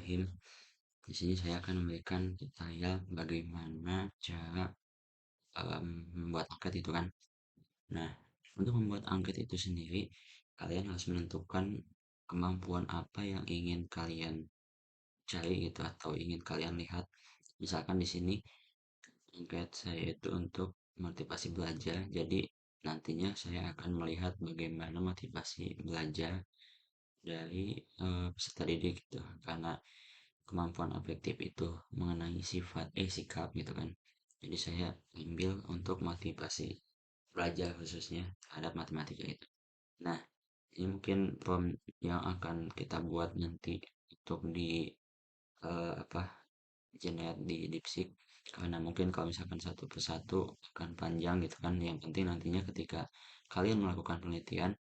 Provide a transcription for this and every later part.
Bismillahirrahmanirrahim. Di sini saya akan memberikan tutorial bagaimana cara membuat angket itu kan. Nah, untuk membuat angket itu sendiri, kalian harus menentukan kemampuan apa yang ingin kalian cari gitu atau ingin kalian lihat. Misalkan di sini angket saya itu untuk motivasi belajar. Jadi nantinya saya akan melihat bagaimana motivasi belajar dari peserta didik gitu. Karena kemampuan afektif itu mengenai sikap gitu kan. Jadi saya ambil untuk motivasi belajar khususnya terhadap matematika itu. Nah, ini mungkin form yang akan kita buat nanti untuk di apa generate di DeepSeek, karena mungkin kalau misalkan satu persatu akan panjang gitu kan. Yang penting nantinya ketika kalian melakukan penelitian,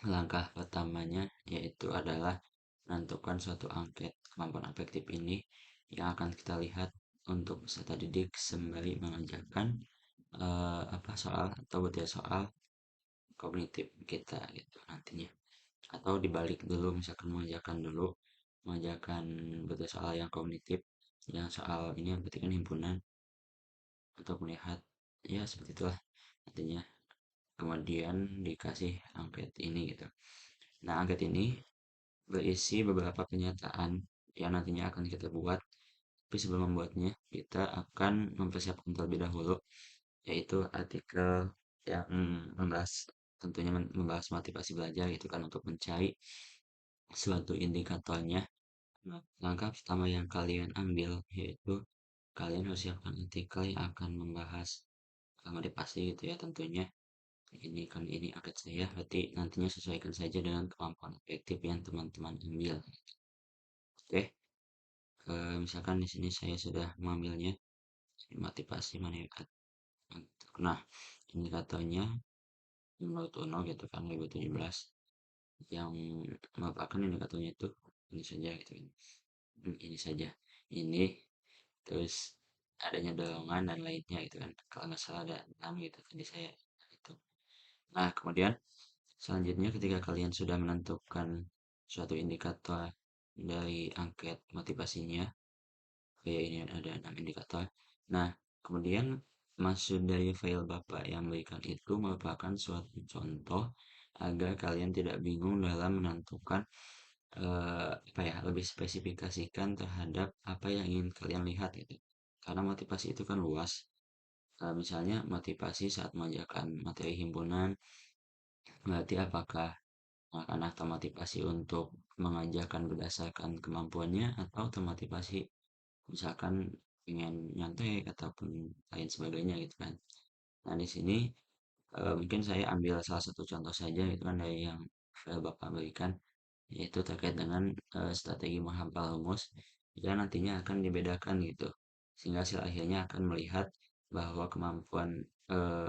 langkah pertamanya yaitu adalah menentukan suatu angket kemampuan afektif ini yang akan kita lihat untuk peserta didik sembari mengajarkan apa soal atau butir soal kognitif kita gitu nantinya, atau dibalik dulu, misalkan mengajarkan dulu mengajarkan butir soal yang kognitif, yang soal ini yang penting kan himpunan, untuk melihat ya seperti itulah nantinya, kemudian dikasih angket ini gitu. Nah, angket ini berisi beberapa pernyataan yang nantinya akan kita buat. Tapi sebelum membuatnya, kita akan mempersiapkan terlebih dahulu, yaitu artikel yang membahas, tentunya membahas motivasi belajar gitu kan, untuk mencari suatu indikatornya. Nah, langkah pertama yang kalian ambil yaitu kalian harus siapkan artikel yang akan membahas motivasi gitu ya tentunya. Ini angkat saya, berarti nantinya sesuaikan saja dengan kemampuan efektif yang teman-teman ambil. Oke, misalkan di sini saya sudah mengambilnya motivasi meningkat. Nah, indikatornya menurut UNO gitu kan 2017, yang merupakan indikatornya itu ini saja gitu kan. Ini saja. Ini terus adanya dorongan dan lainnya gitu kan. Kalau nggak salah ada 6 gitu tadi saya itu. Nah, kemudian selanjutnya ketika kalian sudah menentukan suatu indikator dari angket motivasinya, kayak ini ada 6 indikator. Nah, kemudian maksud dari file Bapak yang berikan itu merupakan suatu contoh agar kalian tidak bingung dalam menentukan apa ya, lebih spesifikasikan terhadap apa yang ingin kalian lihat gitu. Karena motivasi itu kan luas. Misalnya motivasi saat mengajarkan materi himpunan, berarti apakah anak termotivasi untuk mengajarkan berdasarkan kemampuannya atau termotivasi misalkan pengen nyantai ataupun lain sebagainya gitu kan. Nah, di sini mungkin saya ambil salah satu contoh saja gitu kan dari yang Bapak berikan, yaitu terkait dengan strategi menghafal rumus yang nantinya akan dibedakan gitu, sehingga hasil akhirnya akan melihat bahwa kemampuan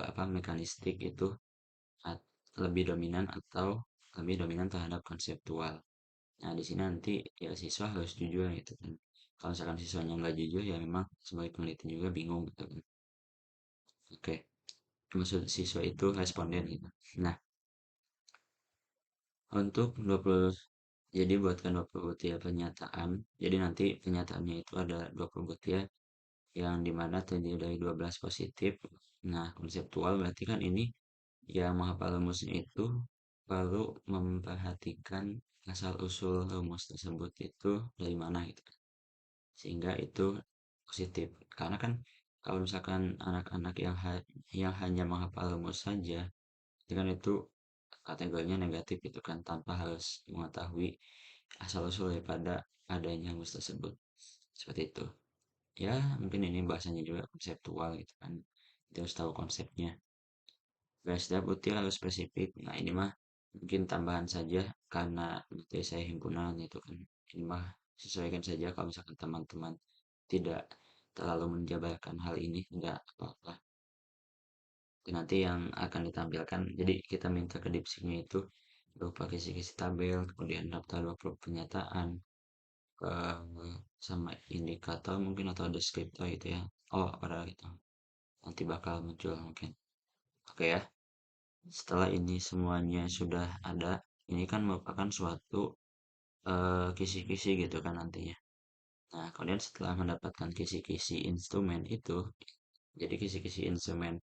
apa mekanistik itu lebih dominan atau lebih dominan terhadap konseptual. Nah, di sini nanti ya siswa harus jujur gitu kan. Kalau misalkan siswanya nggak jujur, ya memang sebagai peneliti juga bingung gitu kan. Oke, maksud siswa itu responden gitu. Nah, untuk 20, jadi buatkan 20 butir pernyataan. Jadi nanti pernyataannya itu ada 20 butir yang dimana terdiri dari 12 positif. Nah, konseptual berarti kan ini yang menghafal rumusnya itu perlu memperhatikan asal usul rumus tersebut itu dari mana gitu, sehingga itu positif. Karena kan kalau misalkan anak-anak yang hanya menghafal rumus saja, itu kan itu kategorinya negatif gitu kan, tanpa harus mengetahui asal usul daripada adanya rumus tersebut. Seperti itu. Ya, mungkin ini bahasanya juga konseptual gitu kan. Kita harus tahu konsepnya. Setiap butir harus spesifik. Nah, ini mah mungkin tambahan saja karena materi saya himpunan itu kan. Ini mah sesuaikan saja kalau misalkan teman-teman tidak terlalu menjabarkan hal ini, enggak apa-apa. Itu nanti yang akan ditampilkan. Jadi kita minta ke dipsiknya itu berupa kisi-kisi tabel, kemudian daftar 20 pernyataan, sama indikator mungkin atau deskriptor gitu ya. Oh, pada itu. Nanti bakal muncul mungkin. Oke ya. Setelah ini semuanya sudah ada, ini kan merupakan suatu kisi-kisi gitu kan nantinya. Nah, kemudian setelah mendapatkan kisi-kisi instrumen itu, jadi kisi-kisi instrumen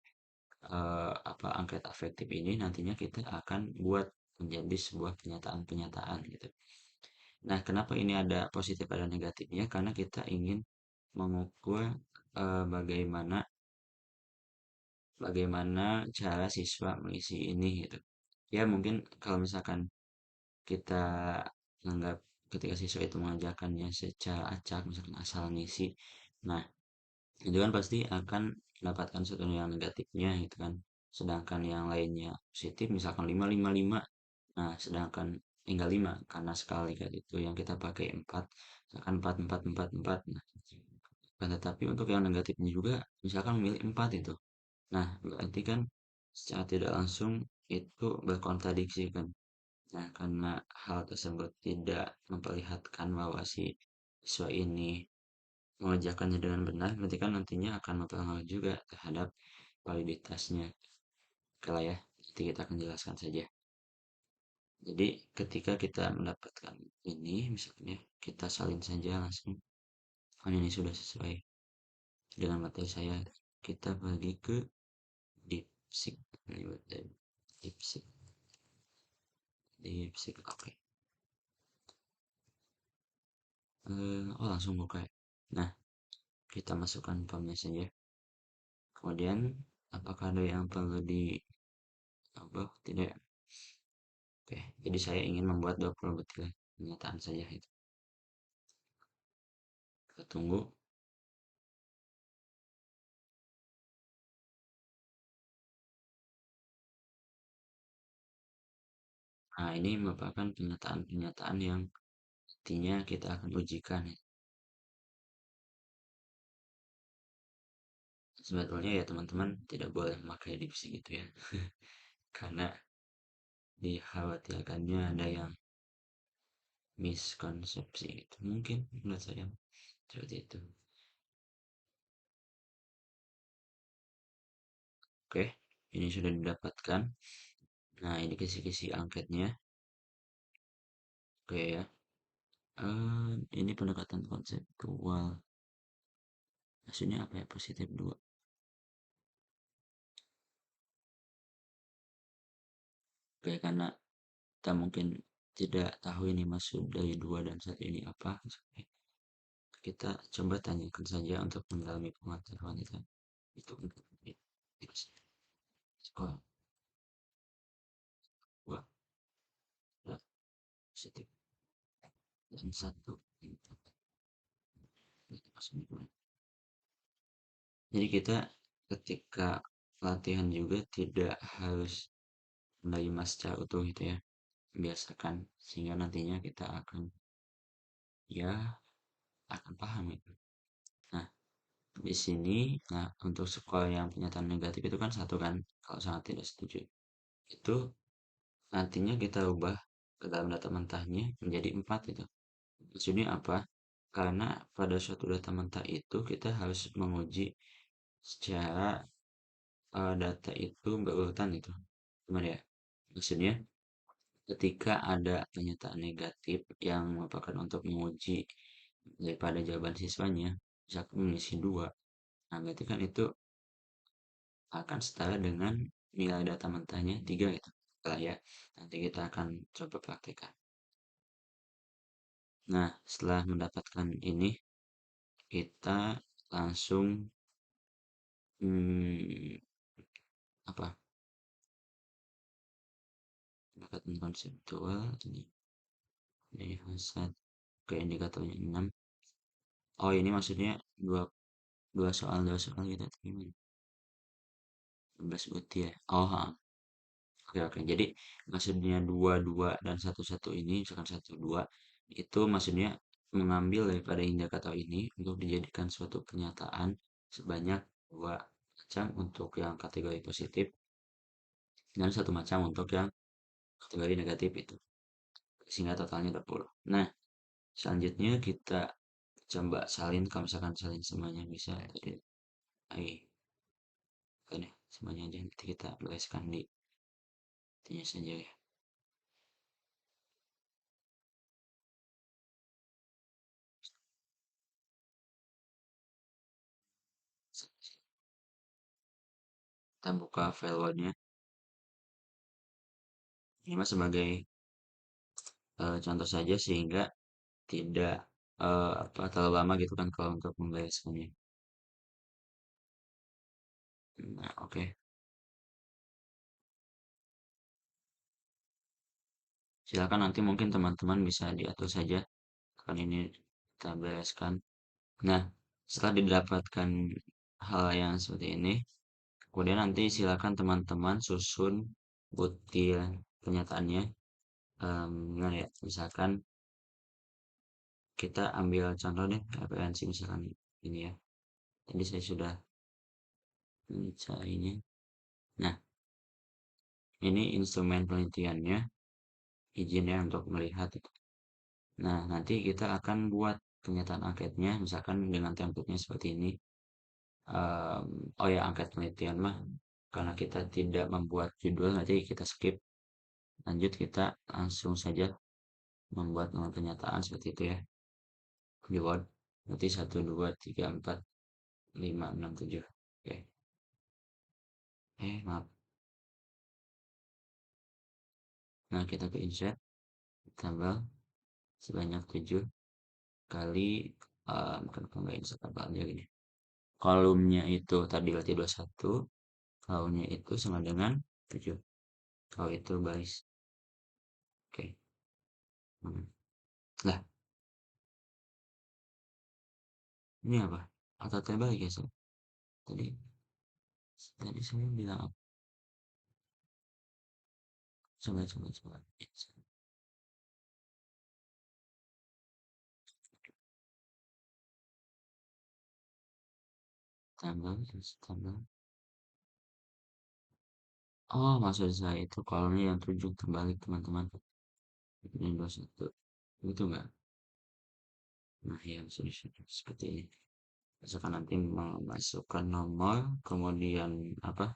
apa angket afektif ini nantinya kita akan buat menjadi sebuah pernyataan-pernyataan gitu. Nah, kenapa ini ada positif ada negatifnya? Karena kita ingin mengukur bagaimana bagaimana cara siswa mengisi ini gitu. Ya mungkin kalau misalkan kita anggap ketika siswa itu mengajarkannya secara acak, misalkan asal ngisi, nah itu kan pasti akan mendapatkan sesuatu yang negatifnya gitu kan. Sedangkan yang lainnya positif, misalkan 5 5 5. Nah, sedangkan tinggal 5 karena sekali kayak itu yang kita pakai 4, misalkan 4 4 4 4. Nah, kan tetapi untuk yang negatifnya juga misalkan milih 4 itu. Nah, berarti kan secara tidak langsung itu berkontradiksi kan. Nah, karena hal tersebut tidak memperlihatkan bahwa si siswa ini mengerjakannya dengan benar, berarti kan nantinya akan mempengaruhi juga terhadap validitasnya. Oke lah ya, nanti kita akan jelaskan saja. Jadi ketika kita mendapatkan ini, misalnya kita salin saja langsung, oh ini sudah sesuai dengan materi saya. Kita pergi ke DeepSeek, DeepSeek, DeepSeek, oke. Oh langsung buka ya. Nah, kita masukkan formnya saja. Kemudian, apakah ada yang perlu di apa? Tidak. Oke, jadi saya ingin membuat 20 butir pernyataan saja itu. Kita tunggu. Nah, ini merupakan pernyataan-pernyataan yang nantinya kita akan ujikan ya. Sebetulnya ya teman-teman tidak boleh memakai dipsi gitu ya. Karena dikhawatirkannya ada yang miskonsepsi itu. Mungkin menurut saya seperti itu. Oke, ini sudah didapatkan. Nah, ini kisi-kisi angketnya. Oke ya. Ini pendekatan konseptual. Maksudnya apa ya? Positif dua. Oke, karena kita mungkin tidak tahu ini maksud dari dua dan satu ini apa. Kita coba tanyakan saja untuk mendalami pengetahuan itu. Itu untuk sekolah dua positif dan satu jadi kita ketika latihan juga tidak harus menerima secara utuh gitu ya, biasakan sehingga nantinya kita akan ya akan paham itu. Nah, di sini nah untuk sekolah yang pernyataan negatif itu kan satu kan, kalau sangat tidak setuju itu nantinya kita ubah ke dalam data mentahnya menjadi 4 itu. Maksudnya apa? Karena pada suatu data mentah itu kita harus menguji secara data itu berurutan gitu. Gimana ya? Maksudnya ketika ada pernyataan negatif yang merupakan untuk menguji daripada jawaban siswanya, misalkan mengisi dua, nah berarti kan itu akan setara dengan nilai data mentahnya 3 gitu. Lah ya, nanti kita akan coba praktekkan. Nah, setelah mendapatkan ini, kita langsung hmm, apa? Pendekatan konseptual ini hasad ke indikatornya 6. Oh, ini maksudnya dua dua soal gitu atau gimana? 12 butir. Oh, ha. Oke oke. Jadi maksudnya dua dua dan satu satu ini misalkan satu dua itu maksudnya mengambil daripada indikator ini untuk dijadikan suatu pernyataan sebanyak dua macam untuk yang kategori positif dan satu macam untuk yang kategori negatif itu. Sehingga totalnya 20. Nah, selanjutnya kita coba salin kalau misalkan salin semuanya bisa tadi. Ai, oke semuanya aja nanti kita bereskan di intinya saja ya. Kita buka file Word-nya. Ini mah sebagai contoh saja sehingga tidak apa terlalu lama gitu kan kalau untuk membereskannya. Nah, oke. Silakan nanti mungkin teman-teman bisa diatur saja kan ini kita bereskan. Nah, setelah didapatkan hal yang seperti ini, kemudian nanti silakan teman-teman susun butir kenyataannya. Gimana ya? Misalkan kita ambil contoh deh referensi misalkan ini ya. Tadi saya sudah mencarinya. Nah, ini instrumen penelitiannya, izin ya untuk melihat itu. Nah, nanti kita akan buat pernyataan angketnya, misalkan dengan template-nya seperti ini. Oh ya, angket penelitian mah, karena kita tidak membuat judul, nanti kita skip. Lanjut, kita langsung saja membuat nama pernyataan seperti itu ya. Di Word, nanti 1, 2, 3, 4, 5, 6, 7. Oke. Maaf. Nah, kita ke insert, tambah sebanyak 7 kali, kenapa nggak insert apa aja gini. Kolomnya itu tadi berarti 21, kolomnya itu sama dengan 7. Kalau itu baris. Oke. Hmm. Lah, ini apa? Atau terbalik ya, Sob? Tadi tadi saya bilang apa? Coba. Tambah, terus tambah. Oh, maksud saya itu kolomnya yang 7 terbalik, teman-teman. Ini 21. Itu enggak? Nah, ya, sudah seperti ini. Misalkan nanti memasukkan nomor, kemudian apa?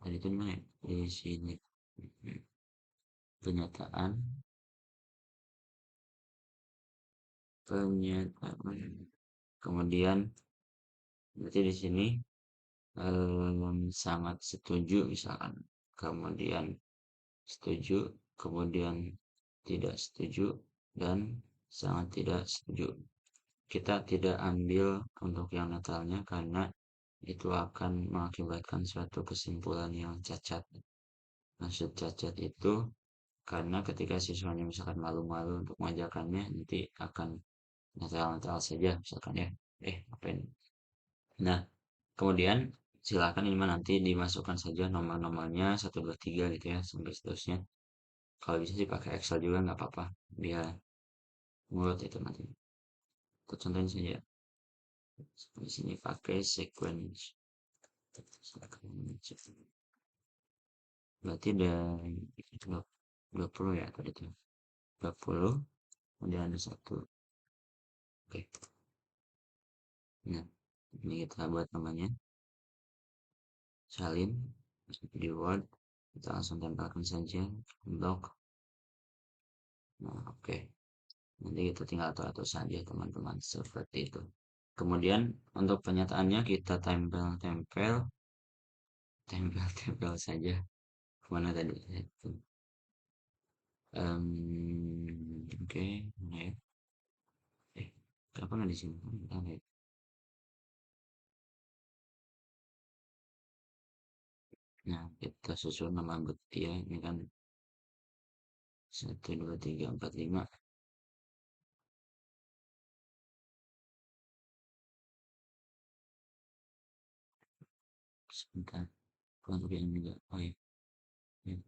Tadi itu mana ya? Di sini. Pernyataan, pernyataan. Kemudian berarti di sini sangat setuju misalkan. Kemudian setuju, kemudian tidak setuju, dan sangat tidak setuju. Kita tidak ambil untuk yang netralnya karena itu akan mengakibatkan suatu kesimpulan yang cacat. Maksud cacat itu karena ketika siswanya misalkan malu-malu untuk mengajarkannya, nanti akan netral-netral saja misalkan ya. Apa ini? Nah, kemudian silakan ini nanti dimasukkan saja nomor-nomornya 1, 2, 3 gitu ya sampai seterusnya. Kalau bisa sih pakai Excel juga nggak apa-apa biar mulut itu nanti. Kita contohin saja. Di sini pakai sequence. Berarti dari 20 ya tadi tuh. 20 kemudian ada 1. Oke. Nah, ini kita buat namanya salin di Word. Kita langsung tempelkan saja blok. Nah, oke. Nanti kita tinggal atur-atur saja teman-teman seperti itu. Kemudian untuk penyataannya kita tempel saja. Kemana tadi? Oke, mana ya? Kenapa nggak di sini? Ya. Nah, kita susun nama butir ini kan 1, 2, 3, 4, 5. Sebentar. Untuk yang juga. Oh iya. Ya.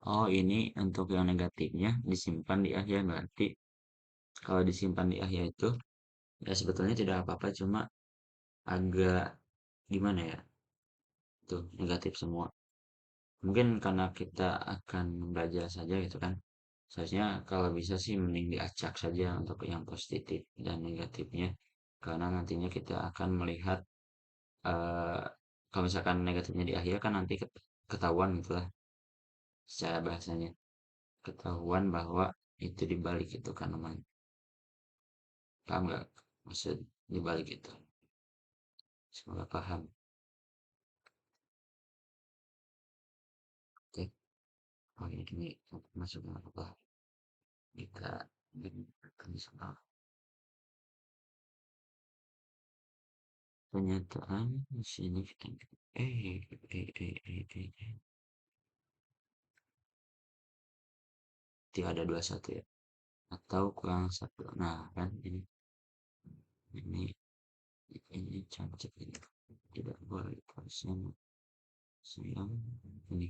Oh, ini untuk yang negatifnya disimpan di akhir berarti kalau disimpan di akhir itu ya sebetulnya tidak apa-apa cuma agak gimana ya? Tuh, negatif semua. Mungkin karena kita akan belajar saja gitu kan. Seharusnya kalau bisa sih mending diacak saja untuk yang positif dan negatifnya. Karena nantinya kita akan melihat eh kalau misalkan negatifnya di akhir kan nanti ketahuan gitu lah secara bahasanya. Ketahuan bahwa itu dibalik itu kan namanya. Paham nggak? Maksud dibalik itu. Semoga paham. Oke, oh ini masuk apa? Kita akan soal pernyataan signifikan. Tidak ada 21 ya? Atau kurang satu. Nah, kan ini ini cantik ini. Tidak boleh kosong siang ini.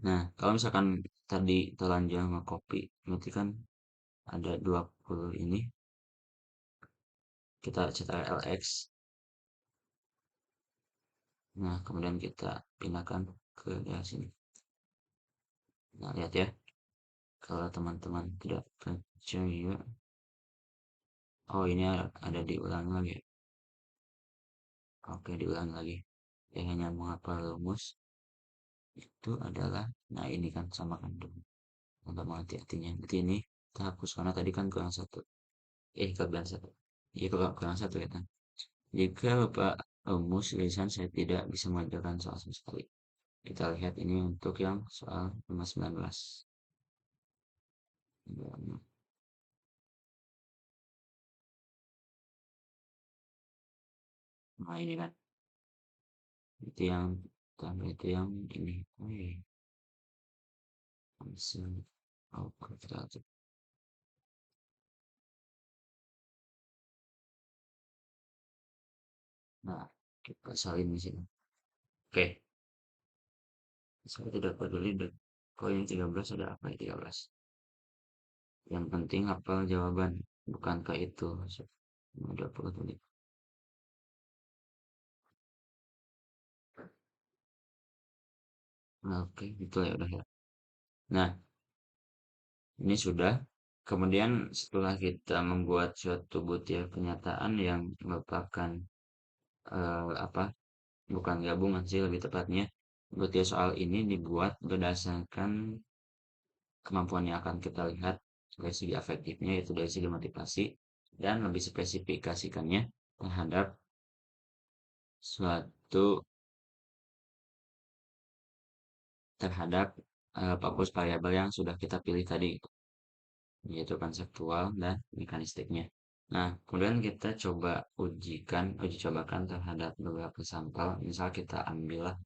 Nah, kalau misalkan tadi telanjang sama kopi, berarti kan ada 20 ini. Kita cetak LX. Nah, kemudian kita pindahkan ke ya sini. Nah, lihat ya. Kalau teman-teman tidak percaya, oh ini ada diulang lagi ya. Oke, diulang lagi. Yang hanya menghafal rumus itu adalah, nah ini kan sama kan dong. Untuk mengerti artinya. Berarti ini kita hapus karena tadi kan kurang satu. Kelebihan satu. Iya, kurang satu ya kan. Jika Bapak rumus tulisan saya tidak bisa mengajarkan soal sama sekali. Kita lihat ini untuk yang soal 519. Nah ini kan itu yang tambah itu yang ini. Langsung kita. Nah, kita salin di sini. Oke, saya tidak peduli deh. Kok yang 13 ada apa ya 13? Yang penting hafal jawaban. Bukankah itu 20 tadi? Nah, oke, itu ya udah ya. Nah, ini sudah. Kemudian setelah kita membuat suatu butir pernyataan yang merupakan apa? Bukan gabungan sih lebih tepatnya. Butir soal ini dibuat berdasarkan kemampuan yang akan kita lihat dari segi afektifnya yaitu dari segi motivasi dan lebih spesifikasikannya terhadap suatu terhadap fokus variabel yang sudah kita pilih tadi yaitu konseptual dan mekanistiknya. Nah, kemudian kita coba uji cobakan terhadap beberapa sampel. Misal kita ambillah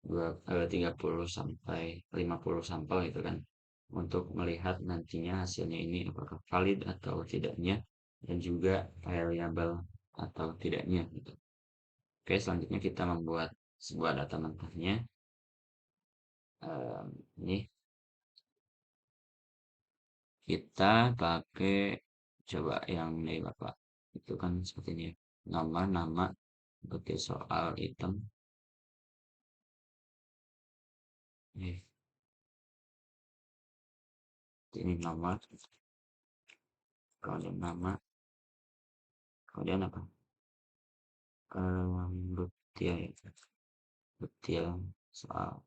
30 sampai 50 sampel itu kan untuk melihat nantinya hasilnya ini apakah valid atau tidaknya dan juga variabel atau tidaknya gitu. Oke, selanjutnya kita membuat sebuah data mentahnya. Ini kita pakai coba yang dari Bapak. Itu kan seperti ini ya. Nama-nama seperti soal item. Eh, ini nomor, kemudian nama, kemudian apa? Butir, butir soal.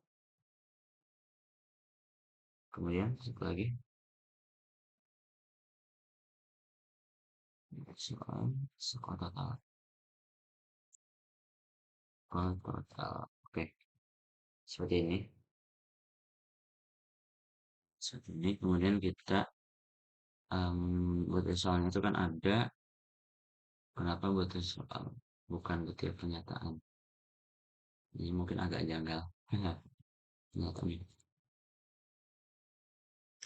Kemudian satu lagi soal soal total. Soal total. Oke, seperti ini. Seperti ini. Kemudian kita butir soalnya itu kan ada. Kenapa butir soal? Bukan butir pernyataan. Ini mungkin agak janggal. Pernyataan.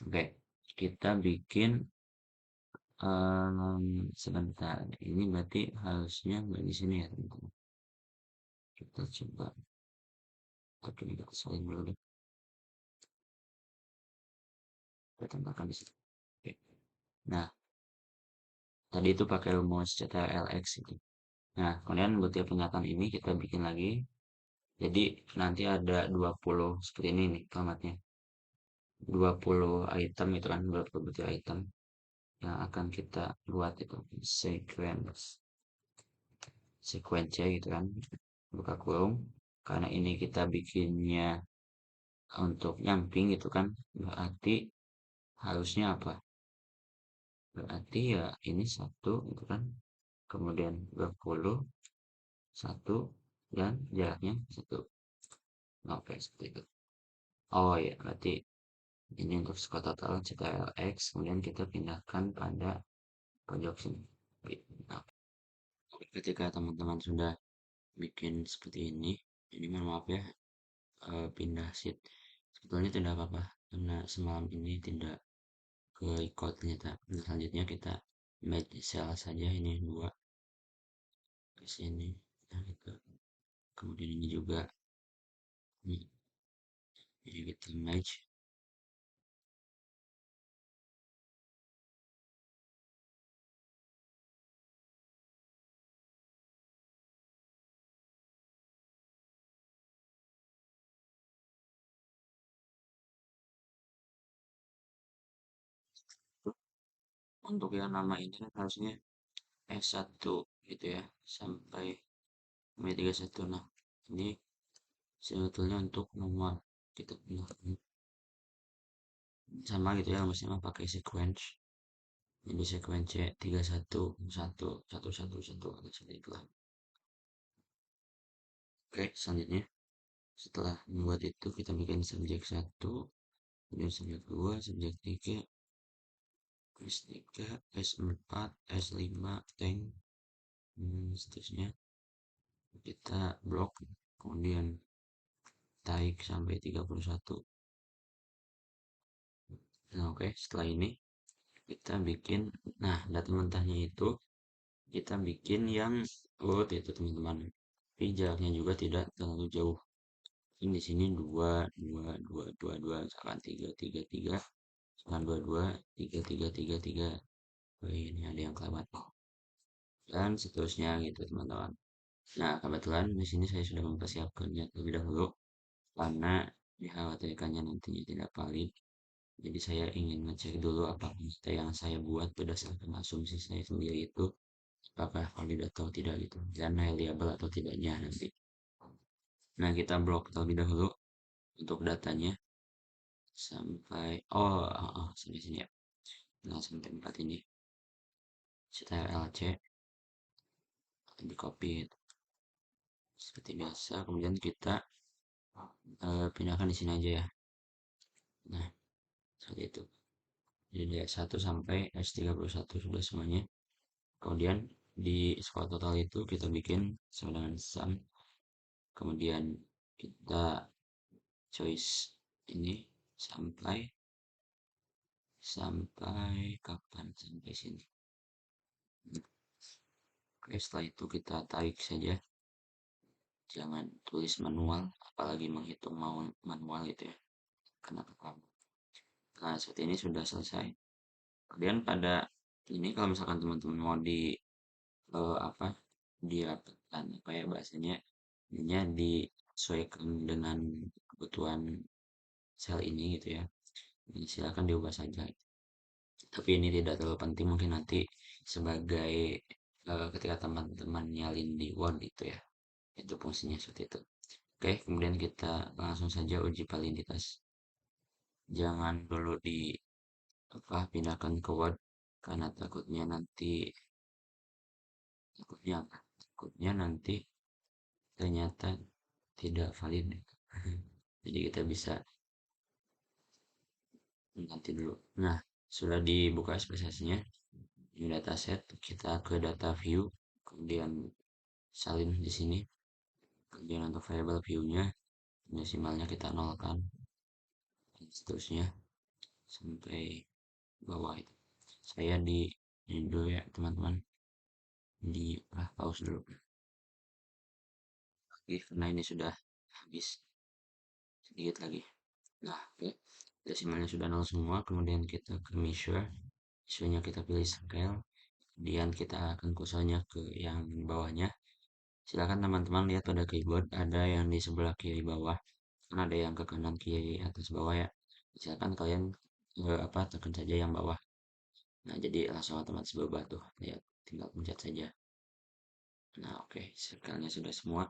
Oke, kita bikin sebentar. Ini berarti harusnya nggak di sini ya teman-teman. Kita coba. Tapi kita salin dulu deh. Kita tambahkan di sini. Oke. Nah, tadi itu pakai rumus CTRL-X itu. Nah, kemudian butir pernyataan ini kita bikin lagi. Jadi nanti ada 20 seperti ini nih formatnya. 20 item itu kan 20 butir item yang akan kita buat itu sequence gitu kan, buka kurung. Karena ini kita bikinnya untuk nyamping gitu kan, berarti harusnya apa? Berarti ya ini satu gitu kan, kemudian 20, 1, dan jaraknya 1. Oke, seperti itu. Oh ya, berarti ini untuk skor total CTRL-X, kemudian kita pindahkan pada pojok sini. Nah, ketika teman-teman sudah bikin seperti ini mohon maaf ya, pindah sheet. Sebetulnya tidak apa-apa, karena semalam ini tidak ke record ternyata. Nah, selanjutnya kita match cell saja, ini dua ke sini. Nah, gitu. Kemudian ini juga, ini kita match. Untuk yang nama ini kan harusnya S1 gitu ya, sampai sampai 31. Nah, ini sebetulnya untuk nomor kita punya sama gitu ya, mesti pakai sequence. Jadi sequence 31 1 1 1 1 atau seperti itulah. Oke, selanjutnya setelah membuat itu kita bikin subjek 1, kemudian subjek 2, subjek 3, S3, S4, S5, tank, seterusnya kita blok, kemudian tarik sampai 31. Nah, oke, setelah ini kita bikin, nah data mentahnya itu kita bikin yang urut itu teman-teman, tapi jaraknya juga tidak terlalu jauh. Ini di sini 2 2 2 2 2, misalkan 3 3 3, misalkan 2 2 3 3 3 3. Oh, ini ada yang kelewat dan seterusnya gitu teman-teman. Nah, kebetulan di sini saya sudah mempersiapkannya terlebih dahulu karena dikhawatirkannya nantinya tidak valid. Jadi saya ingin ngecek dulu apakah data yang saya buat berdasarkan asumsi saya sendiri itu apakah valid atau tidak gitu, dan reliable atau tidaknya nanti. Nah, kita blok terlebih dahulu untuk datanya sampai sampai sini ya. Nah, sampai 4 ini CTRL-C di copy seperti biasa, kemudian kita pindahkan di sini aja ya. Nah, seperti itu. Jadi dari S1 sampai S31 sudah semuanya. Kemudian di skor total itu kita bikin sama dengan sum, kemudian kita choice ini sampai sampai kapan, sampai sini. Oke, setelah itu kita tarik saja, jangan tulis manual, apalagi menghitung manual itu ya, kenapa kamu. Nah, seperti ini sudah selesai. Kemudian pada ini kalau misalkan teman-teman mau di apa, dirapatkan apa ya bahasanya, ini disesuaikan dengan kebutuhan sel ini gitu ya, ini silakan diubah saja, tapi ini tidak terlalu penting, mungkin nanti sebagai ketika teman-teman nyalin di Word gitu ya, itu fungsinya seperti itu. Oke, kemudian kita langsung saja uji validitas. Jangan dulu di apa, pindahkan ke Word karena takutnya nanti ternyata tidak valid. Jadi kita bisa nanti dulu. Nah, sudah dibuka spesiesnya, ini dataset, kita ke data view, kemudian salin di sini, kemudian untuk variable view-nya desimalnya kita nolkan, dan seterusnya sampai bawah itu. Saya ini dulu ya teman-teman, di pause dulu. Oke, karena ini sudah habis sedikit lagi. Nah, oke. Desimalnya sudah nol semua, kemudian kita ke measure, isunya kita pilih scale, kemudian kita akan kursornya ke yang bawahnya. Silakan teman-teman lihat pada keyboard ada yang di sebelah kiri bawah, kan ada yang ke kanan kiri atas bawah ya. Silakan kalian tekan saja yang bawah. Nah, jadi langsung otomatis berubah tuh. Lihat, tinggal pencet saja. Nah, oke, scale-nya sudah semua.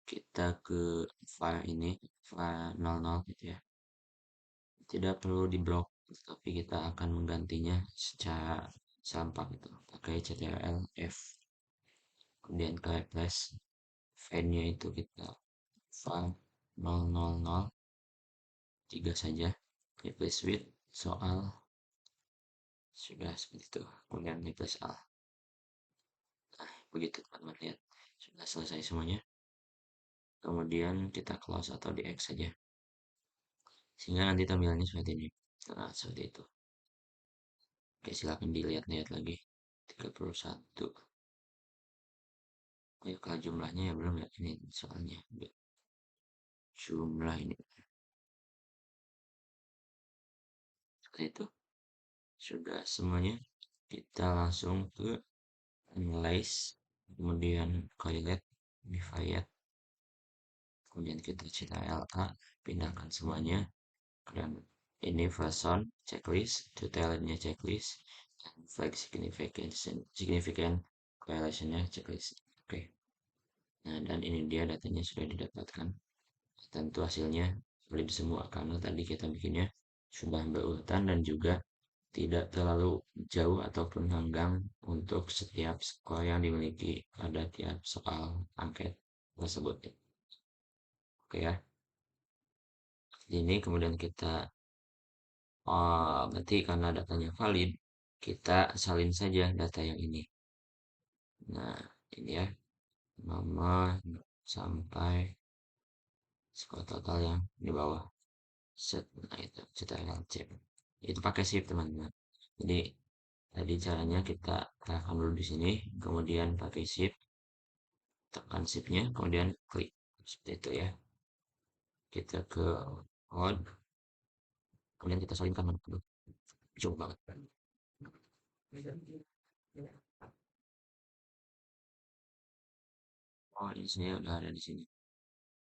Kita ke file ini, file 00 gitu ya. Tidak perlu diblok, tapi kita akan menggantinya secara sampah itu pakai CTRL F. kemudian ke replace fan-nya itu kita file 0003 saja, replace with soal, sudah seperti itu, kemudian replace all. Nah, begitu teman-teman, lihat sudah selesai semuanya. Kemudian kita close atau di X saja, sehingga nanti tampilannya seperti ini. Nah, seperti itu. Oke, silahkan dilihat-lihat lagi. 31. Ayo kalau jumlahnya ya belum ya, ini soalnya jumlah ini seperti itu. Sudah semuanya, kita langsung ke analyze, kemudian toilet, divide, kemudian kita CTRL-A, pindahkan semuanya, dan ini person checklist, totalnya checklist, dan flag significant correlationnya checklist. Oke. Nah, dan ini dia datanya sudah didapatkan. Tentu hasilnya valid semua karena tadi kita bikinnya sudah berurutan dan juga tidak terlalu jauh ataupun henggang untuk setiap skor yang dimiliki pada tiap soal angket tersebut. Oke ya. Ini kemudian kita berarti karena datanya valid, kita salin saja data yang ini. Nah, ini ya, nomor sampai skor total yang di bawah. Set, nah itu CTRL-C. Itu pakai shift teman-teman. Jadi tadi caranya kita tekan dulu di sini, kemudian pakai shift, tekan shiftnya, kemudian klik seperti itu ya. Kita ke hold, kemudian kita salinkan mana dulu. Jauh banget. Oh, ini saya udah ada di sini.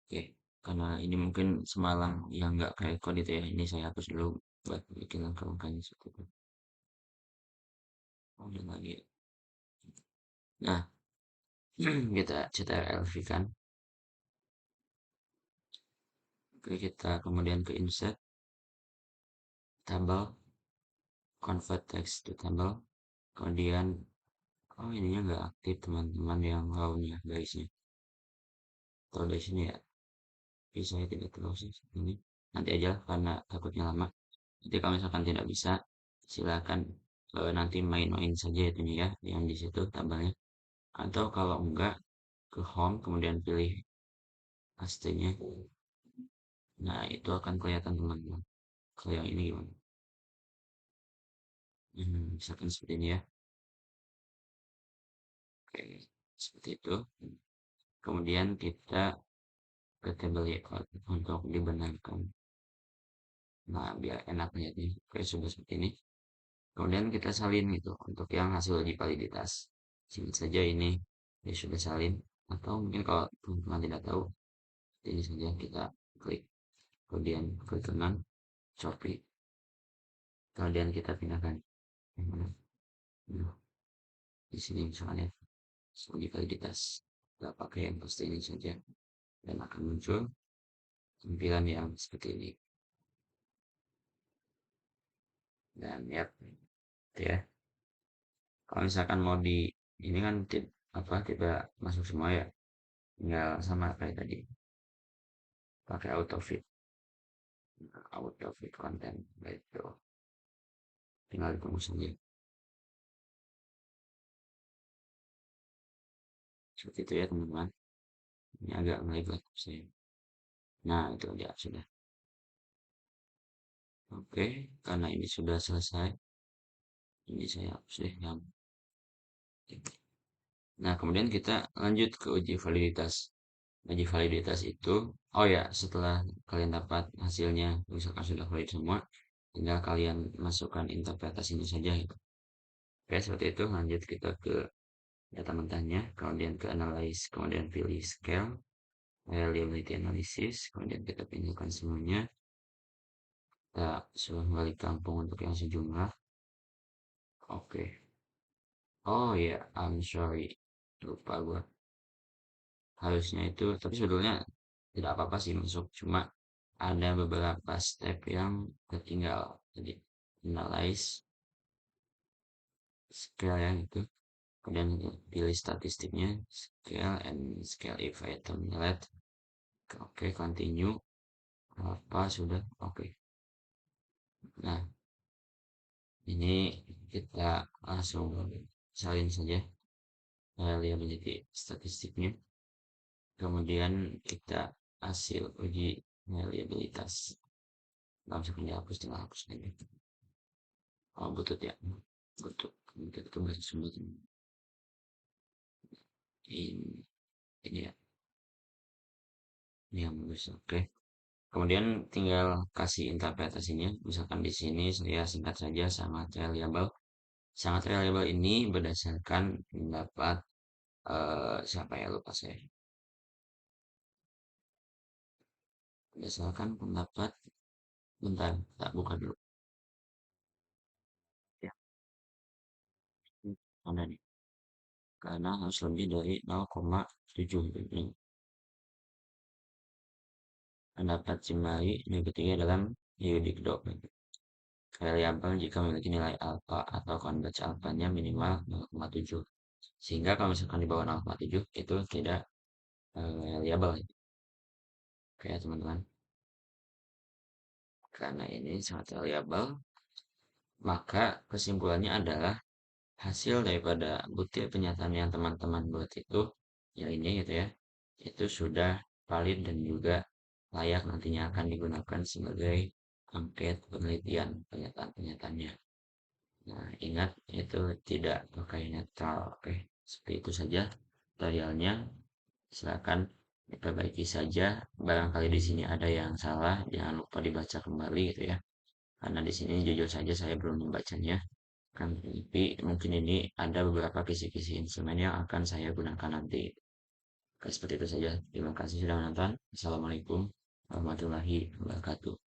Oke, karena ini mungkin semalam yang nggak kayak kode itu ya. Ini saya hapus dulu buat bikin langkah-langkahnya seperti itu. Oh, dan lagi. Nah, kita CTRL-V kan. Oke, kita kemudian ke insert, table, convert text to table, kemudian oh ininya nggak aktif teman-teman yang raw-nya guysnya. Tahu dari sini ya, tapi saya tidak tahu sih ini. Nanti aja karena takutnya lama. Jadi kalau misalkan tidak bisa, silakan nanti main-main saja itunya ya, yang di situ tabelnya. Atau kalau enggak, ke home kemudian pilih pastenya. Nah, itu akan kelihatan teman-teman. Kalau yang ini gimana? Misalkan seperti ini ya. Oke, seperti itu. Kemudian kita ke table layout untuk dibenarkan. Nah, biar enak lihatnya. Oke, sudah seperti ini. Kemudian kita salin gitu untuk yang hasil uji validitas. Singkat saja ini ya sudah salin. Atau mungkin kalau teman-teman tidak tahu, ini saja kita klik. Kemudian klik kanan, copy. Kemudian kita pindahkan. Nah, di sini misalnya uji validitas. Kita pakai yang pasti ini saja. Dan akan muncul tampilan yang seperti ini. Dan ya, itu ya. Kalau misalkan mau di ini kan tidak masuk semua ya, tinggal sama kayak tadi pakai auto fit konten gitu, tinggal ditunggu saja seperti itu ya teman-teman. Ini agak ngelag saya. Nah itu ya sudah. Oke, karena ini sudah selesai, ini saya hapus deh yang. Nah kemudian kita lanjut ke uji validitas. Uji validitas itu, oh ya, setelah kalian dapat hasilnya misalkan sudah valid semua, tinggal kalian masukkan interpretasinya saja gitu. Oke, seperti itu. Lanjut kita ke data mentahnya, kemudian ke analyze, kemudian pilih scale, reliability analysis, kemudian kita pinjaukan semuanya. Kita suruh balik kampung untuk yang sejumlah. Oke. Oh ya, yeah, I'm sorry. Lupa gua. Harusnya itu, tapi sebetulnya tidak apa-apa sih masuk. Cuma ada beberapa step yang tertinggal. Jadi, analyze, scale yang itu. kemudian pilih statistiknya, scale and scale if item let. Oke, continue. Apa sudah? Oke. Nah, ini kita langsung salin saja reliability statistiknya. Kemudian kita hasil uji reliabilitas. Langsung dihapus, tinggal hapus lagi. Oh, butut ya. Butut. Kita kembali sebut ini ya. Ini yang bagus. Oke. Kemudian tinggal kasih interpretasinya. Misalkan di sini saya singkat saja sangat reliable. Sangat reliable ini berdasarkan pendapat siapa ya, lupa saya. Berdasarkan pendapat, bentar, tak buka dulu. Ya, ada nih. Karena harus lebih dari 0,7. Ini pendapat Cimari yang ketiga dalam Yudikdo. Variabel jika memiliki nilai alfa atau konversi alfanya minimal 0,7. Sehingga kalau misalkan di bawah 0,7 itu tidak reliable. Oke, teman-teman. Karena ini sangat reliable, maka kesimpulannya adalah hasil daripada bukti penyataan yang teman-teman buat itu, ya ini gitu ya, itu sudah valid dan juga layak nantinya akan digunakan sebagai angket penelitian pernyataan-pernyataannya. Nah, ingat itu tidak pakai netral. Oke, seperti itu saja tutorialnya. Silakan diperbaiki saja. Barangkali di sini ada yang salah, jangan lupa dibaca kembali gitu ya. Karena di sini jujur saja saya belum membacanya. Kan, tapi mungkin ini ada beberapa kisi-kisi instrumen yang akan saya gunakan nanti. Oke, seperti itu saja. Terima kasih sudah menonton. Assalamualaikum warahmatullahi wabarakatuh.